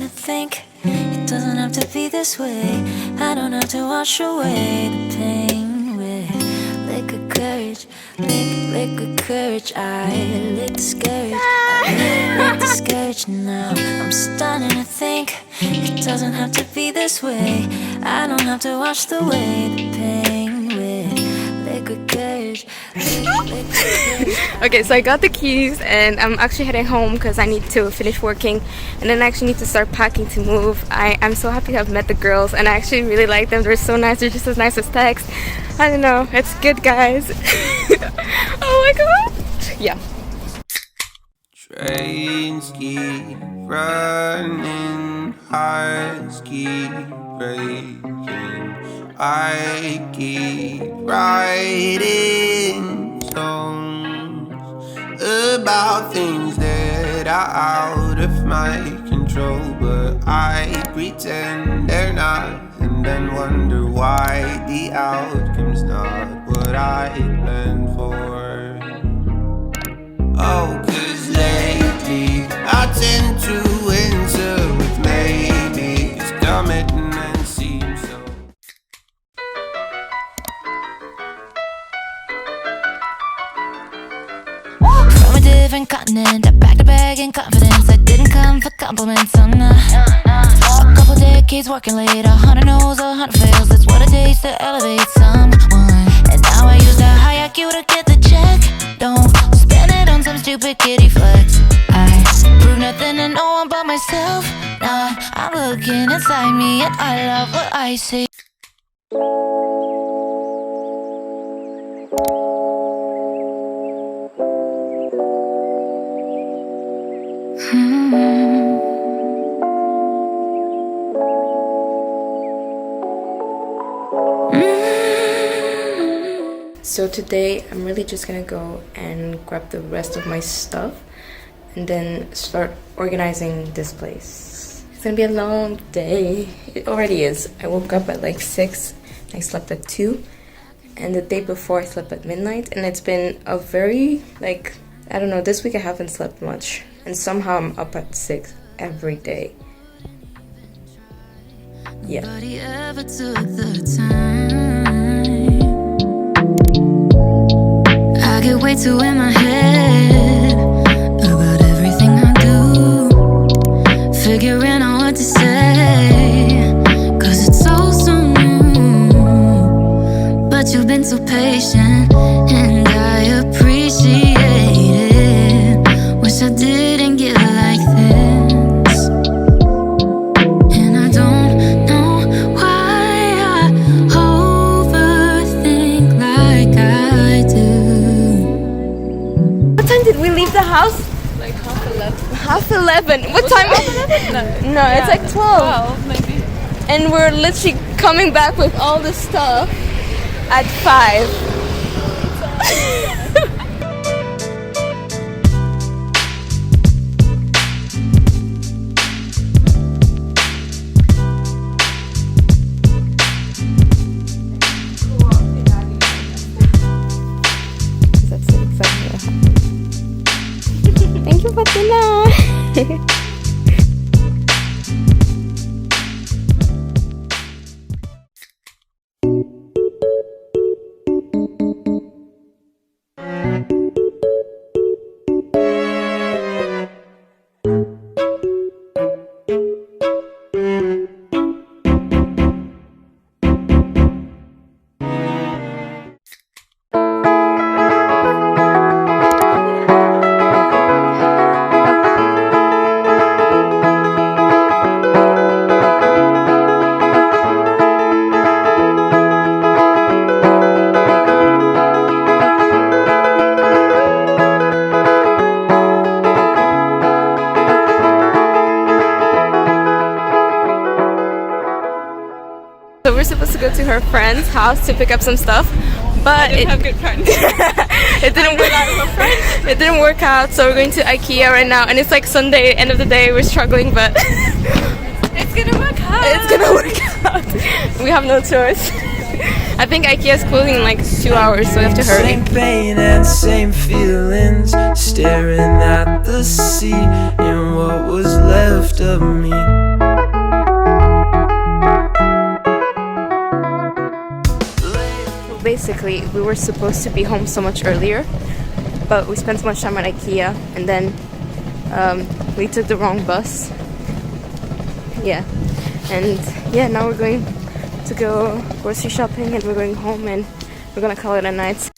to think it doesn't have to be this way. I don't have to wash away the pain with liquid courage, liquid courage. I lick discouraged, I lick discouraged. Now I'm starting to think it doesn't have to be this way. I don't have to wash away the pain with liquid courage, liquid courage. Okay, so I got the keys and I'm actually heading home because I need to finish working and then I actually need to start packing to move. I'm so happy to have met the girls and I actually really like them. They're so nice. They're just as nice as text. I don't know. It's good, guys. Oh my god. Yeah. Trains keep running, hearts keep breaking. I keep writing songs about things that are out of my control, but I pretend they're not, and then wonder why the outcome's not what I planned for. Oh, 'cause lately I tend to answer with maybe, 'cause commitment seems so. From a different continent, I packed a bag in confidence. I didn't come for compliments, oh no. A couple decades working late, 100 no's, 100 fails. That's what it takes to elevate someone. And now I use that high IQ to get the check. Don't spend it on some stupid kitty flex. I prove nothing to no one but myself. Nah, I'm looking inside me and I love what I see. So today I'm really just gonna go and grab the rest of my stuff and then start organizing this place. It's gonna be a long day. It already is. I woke up at like 6, I slept at 2, and the day before I slept at midnight, and it's been a very, like, I don't know, this week I haven't slept much, and somehow I'm up at 6 every day. Yeah. Nobody ever took the time. I get way too in my head about everything I do, figuring out what to say, 'cause it's so new. But you've been so patient and I appreciate it. Wish I didn't get like this, and I don't know why I overthink like I do. What time did we leave the house? Like half 11. Half 11. What time? No, it's like 12. 12 maybe. And we're literally coming back with all the stuff at 5. That's exactly what happened. Thank you, Fatina. So we're supposed to go to her friend's house to pick up some stuff, but it Have good friends. it didn't work out. It didn't work out, so we're going to Ikea right now, and it's like Sunday, end of the day. We're struggling, but It's gonna work out. it's gonna work out. We have no choice. I think Ikea is closing in like 2 hours, so we have to hurry. Same pain and same feelings, staring at the sea and what was left of me. basically we were supposed to be home so much earlier, but we spent so much time at Ikea, and then we took the wrong bus. Yeah, and yeah, now we're going to go grocery shopping, and we're going home, and we're gonna call it a night.